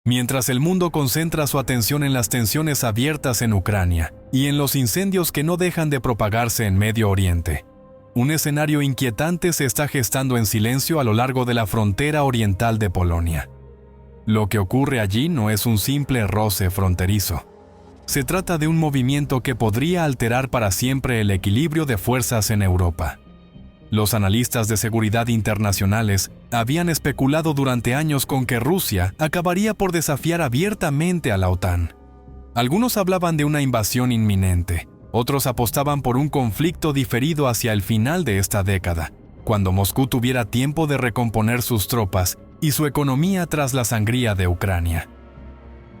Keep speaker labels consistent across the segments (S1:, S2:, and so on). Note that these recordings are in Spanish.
S1: Mientras el mundo concentra su atención en las tensiones abiertas en Ucrania y en los incendios que no dejan de propagarse en Medio Oriente, un escenario inquietante se está gestando en silencio a lo largo de la frontera oriental de Polonia. Lo que ocurre allí no es un simple roce fronterizo. Se trata de un movimiento que podría alterar para siempre el equilibrio de fuerzas en Europa. Los analistas de seguridad internacionales habían especulado durante años con que Rusia acabaría por desafiar abiertamente a la OTAN. Algunos hablaban de una invasión inminente, otros apostaban por un conflicto diferido hacia el final de esta década, cuando Moscú tuviera tiempo de recomponer sus tropas y su economía tras la sangría de Ucrania.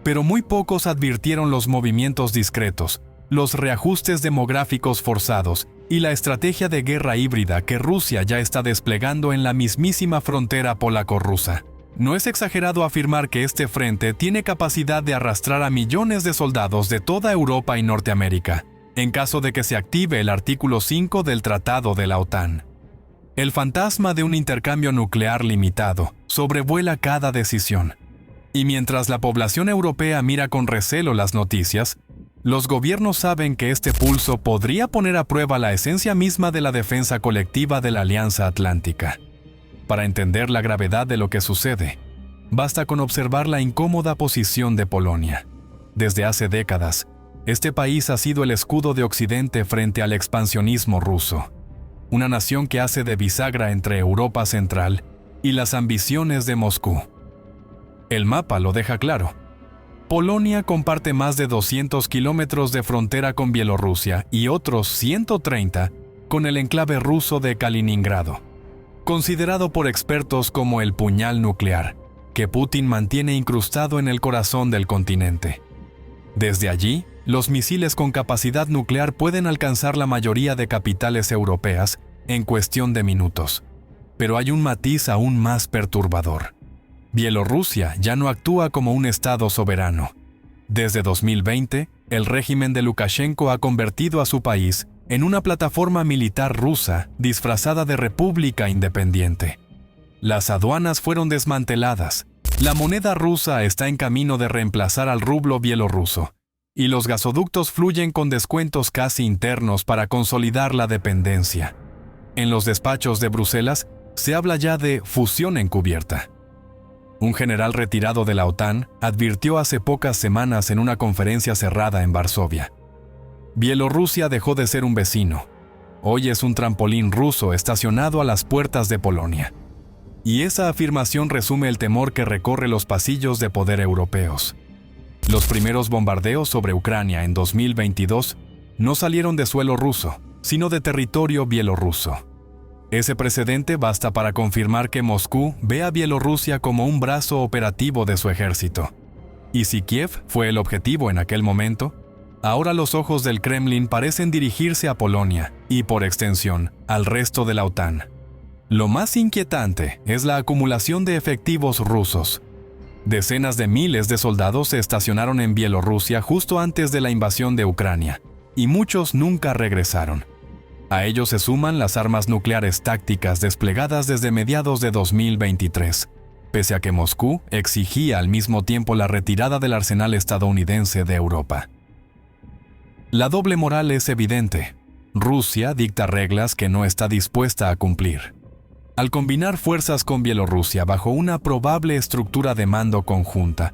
S1: Pero muy pocos advirtieron los movimientos discretos, los reajustes demográficos forzados y la estrategia de guerra híbrida que Rusia ya está desplegando en la mismísima frontera polaco-rusa. No es exagerado afirmar que este frente tiene capacidad de arrastrar a millones de soldados de toda Europa y Norteamérica, en caso de que se active el artículo 5 del Tratado de la OTAN. El fantasma de un intercambio nuclear limitado sobrevuela cada decisión. Y mientras la población europea mira con recelo las noticias, los gobiernos saben que este pulso podría poner a prueba la esencia misma de la defensa colectiva de la Alianza Atlántica. Para entender la gravedad de lo que sucede, basta con observar la incómoda posición de Polonia. Desde hace décadas, este país ha sido el escudo de Occidente frente al expansionismo ruso, una nación que hace de bisagra entre Europa Central y las ambiciones de Moscú. El mapa lo deja claro. Polonia comparte más de 200 kilómetros de frontera con Bielorrusia y otros 130 con el enclave ruso de Kaliningrado, considerado por expertos como el puñal nuclear, que Putin mantiene incrustado en el corazón del continente. Desde allí, los misiles con capacidad nuclear pueden alcanzar la mayoría de capitales europeas en cuestión de minutos. Pero hay un matiz aún más perturbador. Bielorrusia ya no actúa como un Estado soberano. Desde 2020, el régimen de Lukashenko ha convertido a su país en una plataforma militar rusa disfrazada de república independiente. Las aduanas fueron desmanteladas, la moneda rusa está en camino de reemplazar al rublo bielorruso, y los gasoductos fluyen con descuentos casi internos para consolidar la dependencia. En los despachos de Bruselas se habla ya de fusión encubierta. Un general retirado de la OTAN advirtió hace pocas semanas en una conferencia cerrada en Varsovia: Bielorrusia dejó de ser un vecino. Hoy es un trampolín ruso estacionado a las puertas de Polonia. Y esa afirmación resume el temor que recorre los pasillos de poder europeos. Los primeros bombardeos sobre Ucrania en 2022 no salieron de suelo ruso, sino de territorio bielorruso. Ese precedente basta para confirmar que Moscú ve a Bielorrusia como un brazo operativo de su ejército. Y si Kiev fue el objetivo en aquel momento, ahora los ojos del Kremlin parecen dirigirse a Polonia y, por extensión, al resto de la OTAN. Lo más inquietante es la acumulación de efectivos rusos. Decenas de miles de soldados se estacionaron en Bielorrusia justo antes de la invasión de Ucrania, y muchos nunca regresaron. A ellos se suman las armas nucleares tácticas desplegadas desde mediados de 2023, pese a que Moscú exigía al mismo tiempo la retirada del arsenal estadounidense de Europa. La doble moral es evidente. Rusia dicta reglas que no está dispuesta a cumplir. Al combinar fuerzas con Bielorrusia bajo una probable estructura de mando conjunta,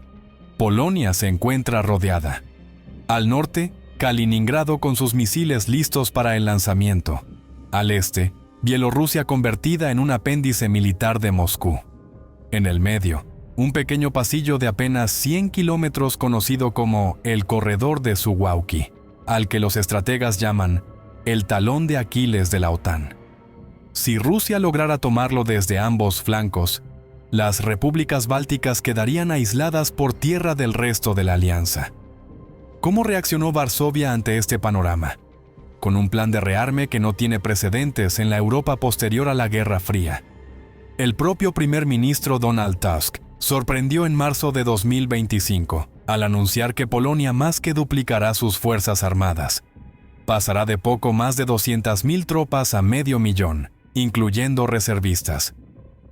S1: Polonia se encuentra rodeada. Al norte, Kaliningrado con sus misiles listos para el lanzamiento. Al este, Bielorrusia convertida en un apéndice militar de Moscú. En el medio, un pequeño pasillo de apenas 100 kilómetros conocido como el Corredor de Suwałki, al que los estrategas llaman el talón de Aquiles de la OTAN. Si Rusia lograra tomarlo desde ambos flancos, las repúblicas bálticas quedarían aisladas por tierra del resto de la alianza. ¿Cómo reaccionó Varsovia ante este panorama? Con un plan de rearme que no tiene precedentes en la Europa posterior a la Guerra Fría. El propio primer ministro Donald Tusk sorprendió en marzo de 2025 al anunciar que Polonia más que duplicará sus fuerzas armadas. Pasará de poco más de 200.000 tropas a 500.000, incluyendo reservistas.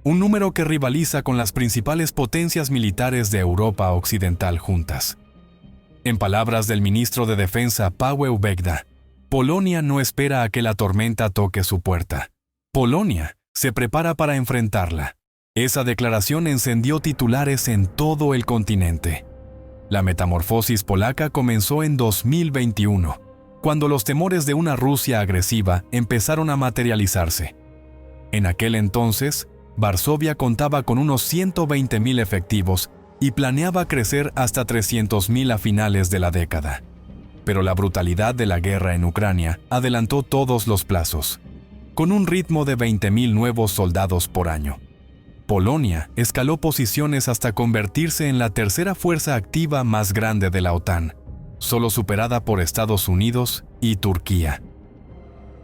S1: un número que rivaliza con las principales potencias militares de Europa Occidental juntas. En palabras del ministro de Defensa Paweł Wegda, Polonia no espera a que la tormenta toque su puerta. Polonia se prepara para enfrentarla. Esa declaración encendió titulares en todo el continente. La metamorfosis polaca comenzó en 2021, cuando los temores de una Rusia agresiva empezaron a materializarse. En aquel entonces, Varsovia contaba con unos 120.000 efectivos y planeaba crecer hasta 300.000 a finales de la década. Pero la brutalidad de la guerra en Ucrania adelantó todos los plazos, con un ritmo de 20.000 nuevos soldados por año. Polonia escaló posiciones hasta convertirse en la tercera fuerza activa más grande de la OTAN, solo superada por Estados Unidos y Turquía.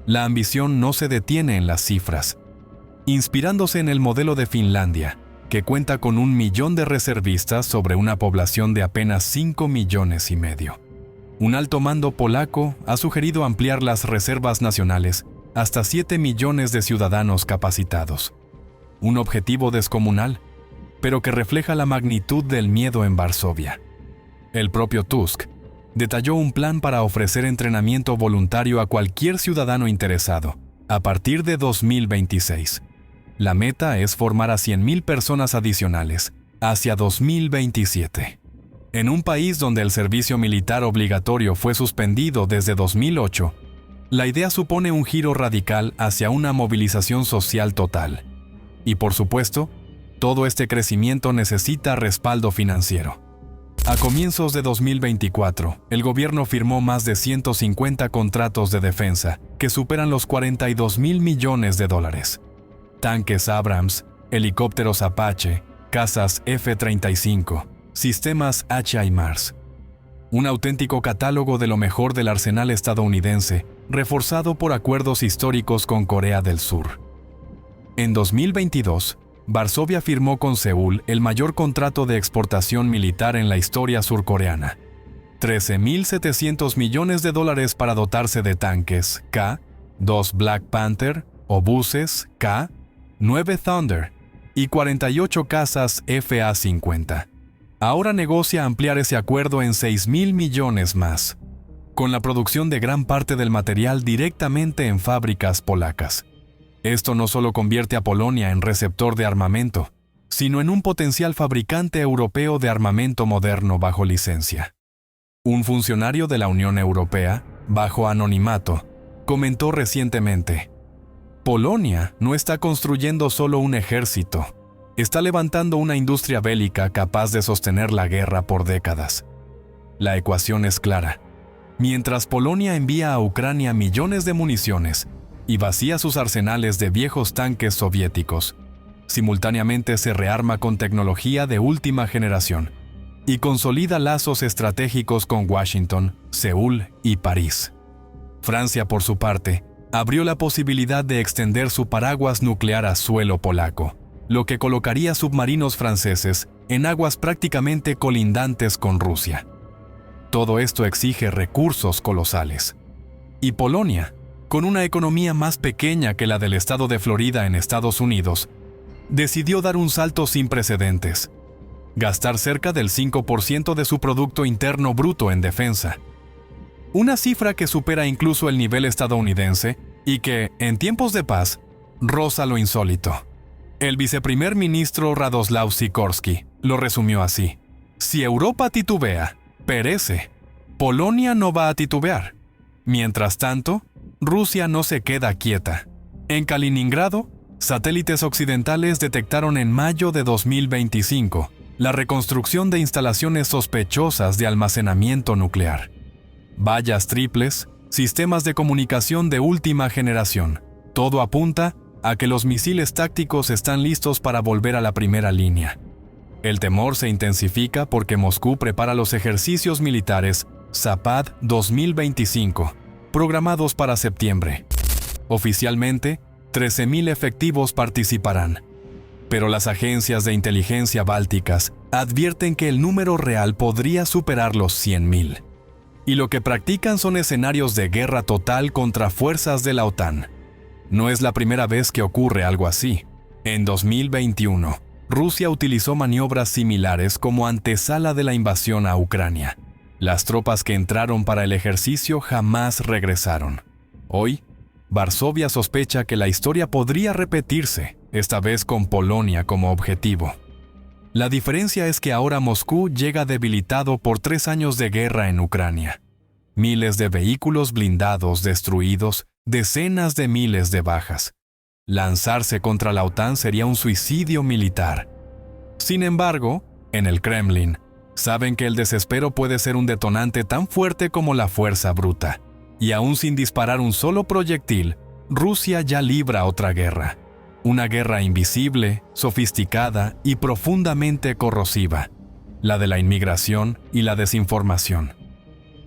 S1: La ambición no se detiene en las cifras. Inspirándose en el modelo de Finlandia, que cuenta con 1 millón de reservistas sobre una población de apenas 5,5 millones, un alto mando polaco ha sugerido ampliar las reservas nacionales hasta 7 millones de ciudadanos capacitados. Un objetivo descomunal, pero que refleja la magnitud del miedo en Varsovia. El propio Tusk detalló un plan para ofrecer entrenamiento voluntario a cualquier ciudadano interesado, a partir de 2026. La meta es formar a 100.000 personas adicionales hacia 2027. En un país donde el servicio militar obligatorio fue suspendido desde 2008, la idea supone un giro radical hacia una movilización social total. Y por supuesto, todo este crecimiento necesita respaldo financiero. A comienzos de 2024, el gobierno firmó más de 150 contratos de defensa que superan los 42.000 millones de dólares. Tanques Abrams, helicópteros Apache, cazas F-35, sistemas HIMARS. Un auténtico catálogo de lo mejor del arsenal estadounidense, reforzado por acuerdos históricos con Corea del Sur. En 2022, Varsovia firmó con Seúl el mayor contrato de exportación militar en la historia surcoreana. 13.700 millones de dólares para dotarse de tanques K, 2 Black Panther, obuses K, 9 Thunder y 48 cazas FA-50. Ahora negocia ampliar ese acuerdo en 6.000 millones más, con la producción de gran parte del material directamente en fábricas polacas. Esto no solo convierte a Polonia en receptor de armamento, sino en un potencial fabricante europeo de armamento moderno bajo licencia. Un funcionario de la Unión Europea, bajo anonimato, comentó recientemente: Polonia no está construyendo solo un ejército, está levantando una industria bélica capaz de sostener la guerra por décadas. La ecuación es clara. Mientras Polonia envía a Ucrania millones de municiones y vacía sus arsenales de viejos tanques soviéticos, simultáneamente se rearma con tecnología de última generación y consolida lazos estratégicos con Washington, Seúl y París. Francia, por su parte, abrió la posibilidad de extender su paraguas nuclear a suelo polaco, lo que colocaría submarinos franceses en aguas prácticamente colindantes con Rusia. Todo esto exige recursos colosales. Y Polonia, con una economía más pequeña que la del estado de Florida en Estados Unidos, decidió dar un salto sin precedentes: gastar cerca del 5% de su Producto Interno Bruto en defensa. Una cifra que supera incluso el nivel estadounidense y que, en tiempos de paz, roza lo insólito. El viceprimer ministro Radoslaw Sikorski lo resumió así: si Europa titubea, perece. Polonia no va a titubear. Mientras tanto, Rusia no se queda quieta. En Kaliningrado, satélites occidentales detectaron en mayo de 2025 la reconstrucción de instalaciones sospechosas de almacenamiento nuclear. Vallas triples, sistemas de comunicación de última generación. Todo apunta a que los misiles tácticos están listos para volver a la primera línea. El temor se intensifica porque Moscú prepara los ejercicios militares Zapad 2025, programados para septiembre. Oficialmente, 13.000 efectivos participarán, pero las agencias de inteligencia bálticas advierten que el número real podría superar los 100.000. Y lo que practican son escenarios de guerra total contra fuerzas de la OTAN. No es la primera vez que ocurre algo así. En 2021, Rusia utilizó maniobras similares como antesala de la invasión a Ucrania. Las tropas que entraron para el ejercicio jamás regresaron. Hoy, Varsovia sospecha que la historia podría repetirse, esta vez con Polonia como objetivo. La diferencia es que ahora Moscú llega debilitado por 3 años de guerra en Ucrania. Miles de vehículos blindados destruidos, decenas de miles de bajas. Lanzarse contra la OTAN sería un suicidio militar. Sin embargo, en el Kremlin, saben que el desespero puede ser un detonante tan fuerte como la fuerza bruta. Y aún sin disparar un solo proyectil, Rusia ya libra otra guerra. Una guerra invisible, sofisticada y profundamente corrosiva. La de la inmigración y la desinformación.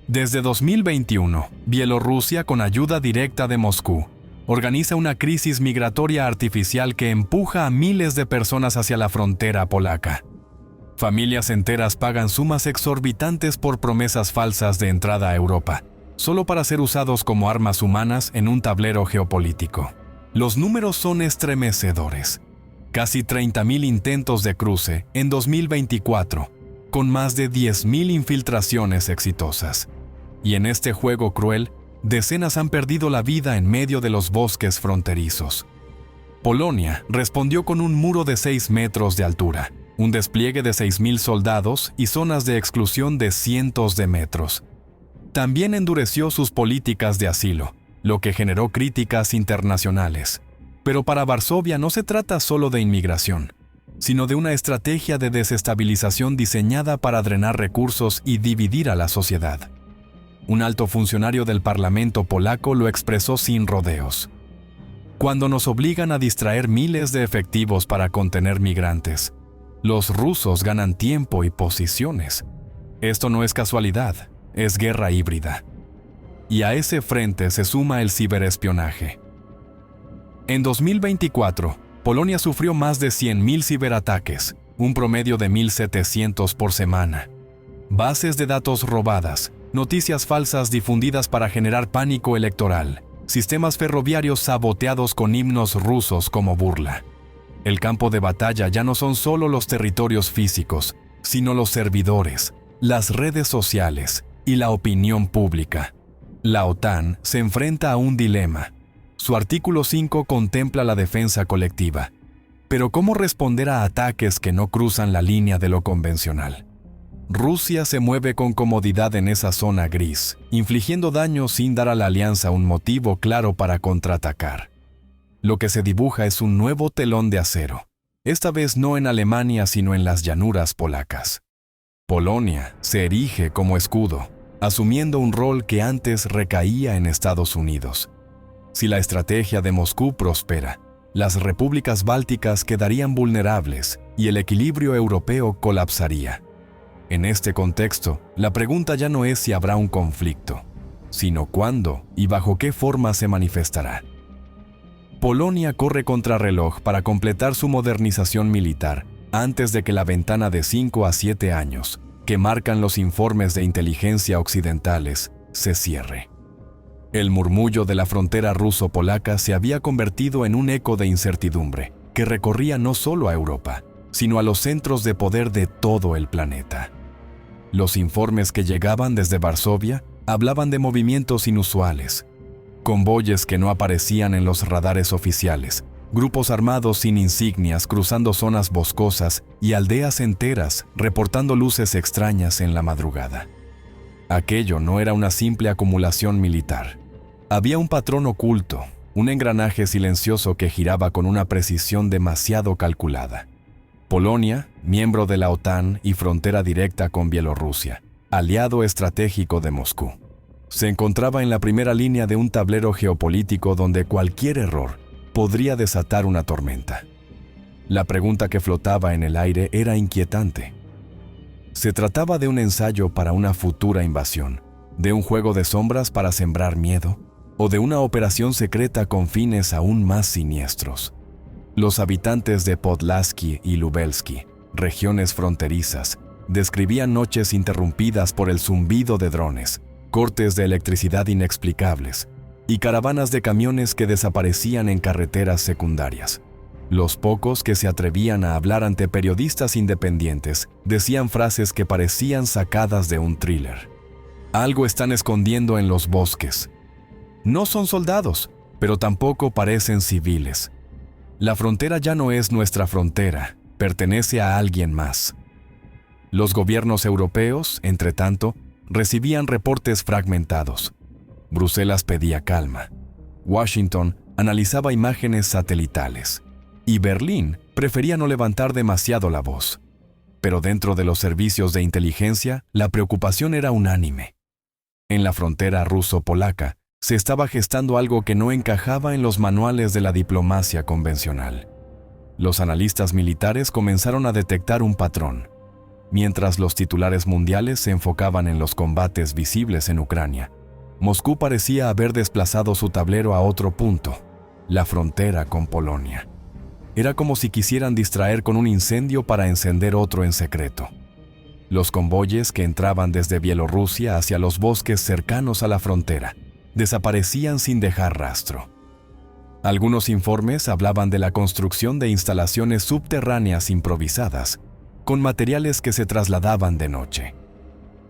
S1: Desde 2021, Bielorrusia, con ayuda directa de Moscú, organiza una crisis migratoria artificial que empuja a miles de personas hacia la frontera polaca. Familias enteras pagan sumas exorbitantes por promesas falsas de entrada a Europa, solo para ser usados como armas humanas en un tablero geopolítico. Los números son estremecedores. Casi 30.000 intentos de cruce en 2024, con más de 10.000 infiltraciones exitosas. Y en este juego cruel, decenas han perdido la vida en medio de los bosques fronterizos. Polonia respondió con un muro de 6 metros de altura, un despliegue de 6.000 soldados y zonas de exclusión de cientos de metros. También endureció sus políticas de asilo, lo que generó críticas internacionales. Pero para Varsovia no se trata solo de inmigración, sino de una estrategia de desestabilización diseñada para drenar recursos y dividir a la sociedad. Un alto funcionario del Parlamento polaco lo expresó sin rodeos. Cuando nos obligan a distraer miles de efectivos para contener migrantes, los rusos ganan tiempo y posiciones. Esto no es casualidad, es guerra híbrida. Y a ese frente se suma el ciberespionaje. En 2024, Polonia sufrió más de 100.000 ciberataques, un promedio de 1.700 por semana. Bases de datos robadas, noticias falsas difundidas para generar pánico electoral, sistemas ferroviarios saboteados con himnos rusos como burla. El campo de batalla ya no son solo los territorios físicos, sino los servidores, las redes sociales y la opinión pública. La OTAN se enfrenta a un dilema. Su artículo 5 contempla la defensa colectiva. Pero ¿cómo responder a ataques que no cruzan la línea de lo convencional? Rusia se mueve con comodidad en esa zona gris, infligiendo daño sin dar a la alianza un motivo claro para contraatacar. Lo que se dibuja es un nuevo telón de acero, esta vez no en Alemania sino en las llanuras polacas. Polonia se erige como escudo, asumiendo un rol que antes recaía en Estados Unidos. Si la estrategia de Moscú prospera, las repúblicas bálticas quedarían vulnerables y el equilibrio europeo colapsaría. En este contexto, la pregunta ya no es si habrá un conflicto, sino cuándo y bajo qué forma se manifestará. Polonia corre contrarreloj para completar su modernización militar antes de que la ventana de 5 a 7 años, que marcan los informes de inteligencia occidentales, se cierre. El murmullo de la frontera ruso-polaca se había convertido en un eco de incertidumbre que recorría no solo a Europa, sino a los centros de poder de todo el planeta. Los informes que llegaban desde Varsovia hablaban de movimientos inusuales, convoyes que no aparecían en los radares oficiales, grupos armados sin insignias cruzando zonas boscosas y aldeas enteras reportando luces extrañas en la madrugada. Aquello no era una simple acumulación militar. Había un patrón oculto, un engranaje silencioso que giraba con una precisión demasiado calculada. Polonia, miembro de la OTAN y frontera directa con Bielorrusia, aliado estratégico de Moscú, se encontraba en la primera línea de un tablero geopolítico donde cualquier error podría desatar una tormenta. La pregunta que flotaba en el aire era inquietante. ¿Se trataba de un ensayo para una futura invasión, de un juego de sombras para sembrar miedo, o de una operación secreta con fines aún más siniestros? Los habitantes de Podlaski y Lubelski, regiones fronterizas, describían noches interrumpidas por el zumbido de drones, cortes de electricidad inexplicables y caravanas de camiones que desaparecían en carreteras secundarias. Los pocos que se atrevían a hablar ante periodistas independientes decían frases que parecían sacadas de un thriller. Algo están escondiendo en los bosques. No son soldados, pero tampoco parecen civiles. La frontera ya no es nuestra frontera, pertenece a alguien más. Los gobiernos europeos, entre tanto, recibían reportes fragmentados. Bruselas pedía calma. Washington analizaba imágenes satelitales. Y Berlín prefería no levantar demasiado la voz. Pero dentro de los servicios de inteligencia, la preocupación era unánime. En la frontera ruso-polaca se estaba gestando algo que no encajaba en los manuales de la diplomacia convencional. Los analistas militares comenzaron a detectar un patrón. Mientras los titulares mundiales se enfocaban en los combates visibles en Ucrania, Moscú parecía haber desplazado su tablero a otro punto, la frontera con Polonia. Era como si quisieran distraer con un incendio para encender otro en secreto. Los convoyes que entraban desde Bielorrusia hacia los bosques cercanos a la frontera desaparecían sin dejar rastro. Algunos informes hablaban de la construcción de instalaciones subterráneas improvisadas, con materiales que se trasladaban de noche.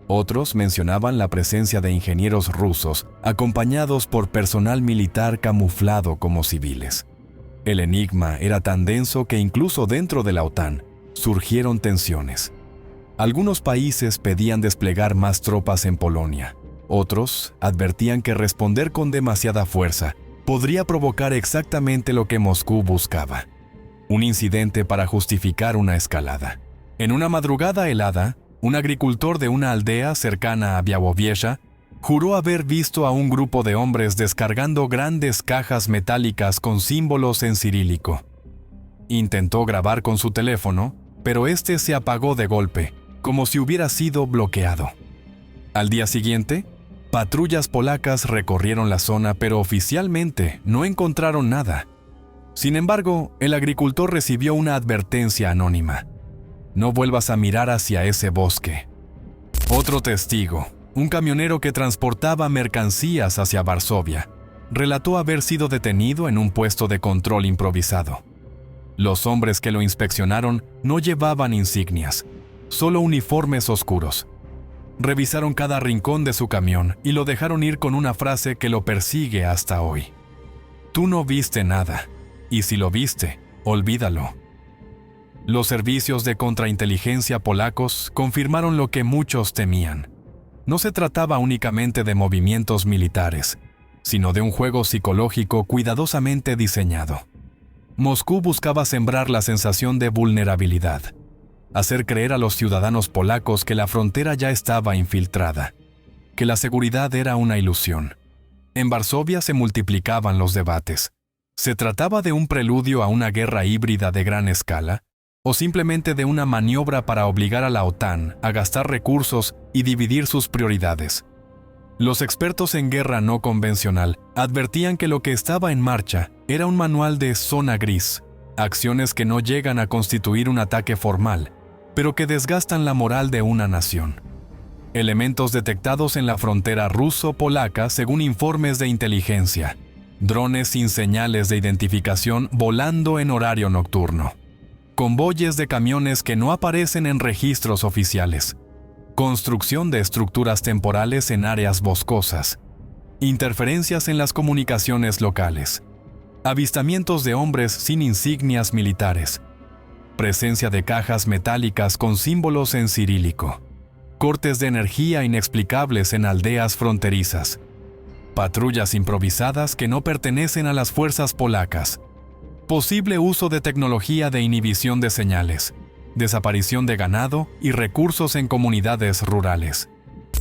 S1: Otros mencionaban la presencia de ingenieros rusos acompañados por personal militar camuflado como civiles. El enigma era tan denso que incluso dentro de la OTAN surgieron tensiones. Algunos países pedían desplegar más tropas en Polonia. Otros advertían que responder con demasiada fuerza podría provocar exactamente lo que Moscú buscaba: un incidente para justificar una escalada. En una madrugada helada, un agricultor de una aldea cercana a Białowieża juró haber visto a un grupo de hombres descargando grandes cajas metálicas con símbolos en cirílico. Intentó grabar con su teléfono, pero este se apagó de golpe, como si hubiera sido bloqueado. Al día siguiente, patrullas polacas recorrieron la zona, pero oficialmente no encontraron nada. Sin embargo, el agricultor recibió una advertencia anónima: no vuelvas a mirar hacia ese bosque. Otro testigo, un camionero que transportaba mercancías hacia Varsovia, relató haber sido detenido en un puesto de control improvisado. Los hombres que lo inspeccionaron no llevaban insignias, solo uniformes oscuros. Revisaron cada rincón de su camión y lo dejaron ir con una frase que lo persigue hasta hoy: tú no viste nada, y si lo viste, olvídalo. Los servicios de contrainteligencia polacos confirmaron lo que muchos temían. No se trataba únicamente de movimientos militares, sino de un juego psicológico cuidadosamente diseñado. Moscú buscaba sembrar la sensación de vulnerabilidad, hacer creer a los ciudadanos polacos que la frontera ya estaba infiltrada, que la seguridad era una ilusión. En Varsovia se multiplicaban los debates. ¿Se trataba de un preludio a una guerra híbrida de gran escala? ¿O simplemente de una maniobra para obligar a la OTAN a gastar recursos y dividir sus prioridades? Los expertos en guerra no convencional advertían que lo que estaba en marcha era un manual de zona gris, acciones que no llegan a constituir un ataque formal, pero que desgastan la moral de una nación. Elementos detectados en la frontera ruso-polaca según informes de inteligencia. Drones sin señales de identificación volando en horario nocturno. Convoyes de camiones que no aparecen en registros oficiales. Construcción de estructuras temporales en áreas boscosas. Interferencias en las comunicaciones locales. Avistamientos de hombres sin insignias militares. Presencia de cajas metálicas con símbolos en cirílico. Cortes de energía inexplicables en aldeas fronterizas. Patrullas improvisadas que no pertenecen a las fuerzas polacas. Posible uso de tecnología de inhibición de señales, desaparición de ganado y recursos en comunidades rurales.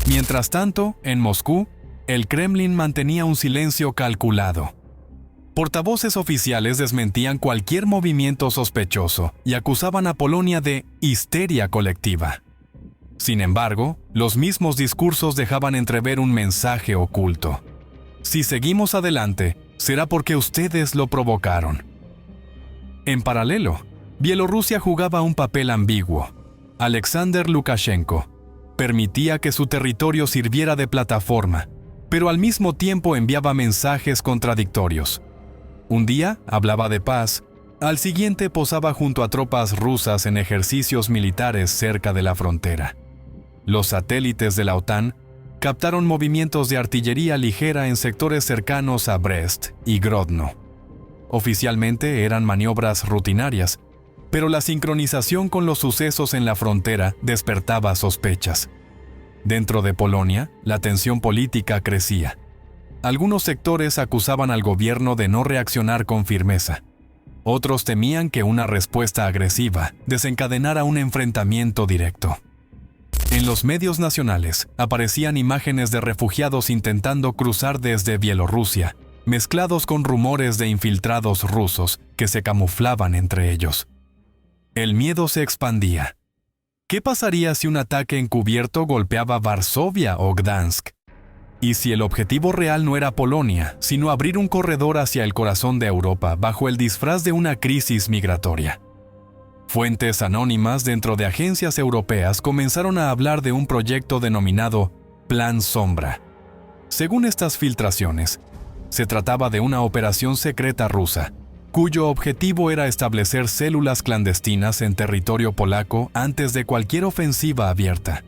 S1: Mientras tanto, en Moscú, el Kremlin mantenía un silencio calculado. Portavoces oficiales desmentían cualquier movimiento sospechoso y acusaban a Polonia de histeria colectiva. Sin embargo, los mismos discursos dejaban entrever un mensaje oculto: si seguimos adelante, será porque ustedes lo provocaron. En paralelo, Bielorrusia jugaba un papel ambiguo. Alexander Lukashenko permitía que su territorio sirviera de plataforma, pero al mismo tiempo enviaba mensajes contradictorios. Un día hablaba de paz Al siguiente posaba junto a tropas rusas en ejercicios militares cerca de la frontera. Los satélites de la OTAN captaron movimientos de artillería ligera en sectores cercanos a Brest y Grodno. Oficialmente eran maniobras rutinarias, pero la sincronización con los sucesos en la frontera despertaba sospechas. Dentro de Polonia, la tensión política crecía. Algunos sectores acusaban al gobierno de no reaccionar con firmeza. Otros temían que una respuesta agresiva desencadenara un enfrentamiento directo. En los medios nacionales aparecían imágenes de refugiados intentando cruzar desde Bielorrusia, mezclados con rumores de infiltrados rusos que se camuflaban entre ellos. El miedo se expandía. ¿Qué pasaría si un ataque encubierto golpeaba Varsovia o Gdansk? ¿Y si el objetivo real no era Polonia, sino abrir un corredor hacia el corazón de Europa bajo el disfraz de una crisis migratoria? Fuentes anónimas dentro de agencias europeas comenzaron a hablar de un proyecto denominado Plan Sombra. Según estas filtraciones, se trataba de una operación secreta rusa, cuyo objetivo era establecer células clandestinas en territorio polaco antes de cualquier ofensiva abierta.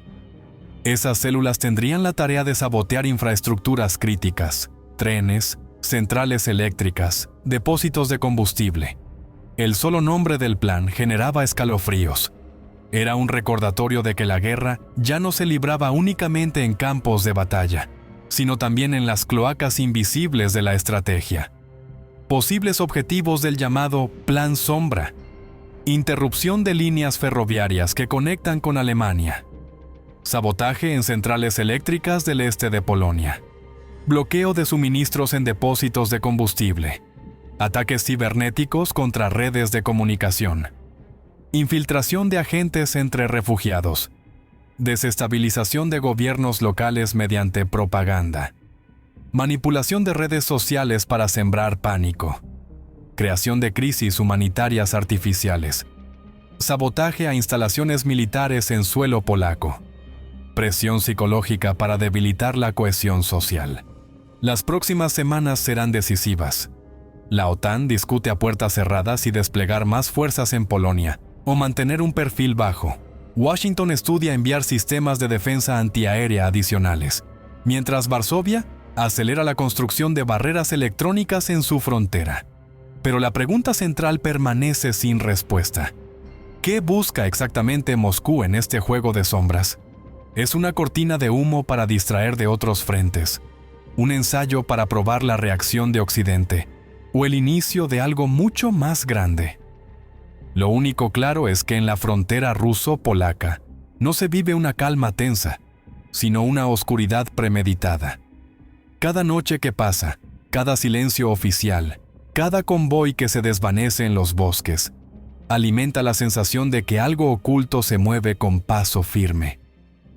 S1: Esas células tendrían la tarea de sabotear infraestructuras críticas, trenes, centrales eléctricas, depósitos de combustible. El solo nombre del plan generaba escalofríos. Era un recordatorio de que la guerra ya no se libraba únicamente en campos de batalla, sino también en las cloacas invisibles de la estrategia. Posibles objetivos del llamado Plan Sombra: interrupción de líneas ferroviarias que conectan con Alemania, sabotaje en centrales eléctricas del este de Polonia, bloqueo de suministros en depósitos de combustible, ataques cibernéticos contra redes de comunicación, infiltración de agentes entre refugiados, desestabilización de gobiernos locales mediante propaganda, manipulación de redes sociales para sembrar pánico, creación de crisis humanitarias artificiales, sabotaje a instalaciones militares en suelo polaco, presión psicológica para debilitar la cohesión social. Las próximas semanas serán decisivas. La OTAN discute a puertas cerradas si desplegar más fuerzas en Polonia o mantener un perfil bajo. Washington estudia enviar sistemas de defensa antiaérea adicionales, mientras Varsovia acelera la construcción de barreras electrónicas en su frontera. Pero la pregunta central permanece sin respuesta. ¿Qué busca exactamente Moscú en este juego de sombras? ¿Es una cortina de humo para distraer de otros frentes? ¿Un ensayo para probar la reacción de Occidente? ¿O el inicio de algo mucho más grande? Lo único claro es que en la frontera ruso-polaca no se vive una calma tensa, sino una oscuridad premeditada. Cada noche que pasa, cada silencio oficial, cada convoy que se desvanece en los bosques, alimenta la sensación de que algo oculto se mueve con paso firme.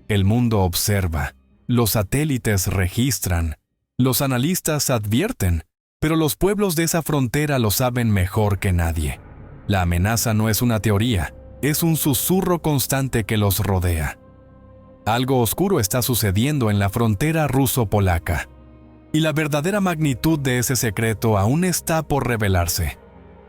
S1: El mundo observa, los satélites registran, los analistas advierten, pero los pueblos de esa frontera lo saben mejor que nadie. La amenaza no es una teoría, es un susurro constante que los rodea. Algo oscuro está sucediendo en la frontera ruso-polaca, y la verdadera magnitud de ese secreto aún está por revelarse.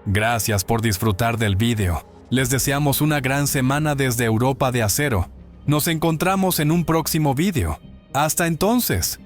S1: Gracias por disfrutar del video. Les deseamos una gran semana desde Europa de Acero. Nos encontramos en un próximo video. Hasta entonces.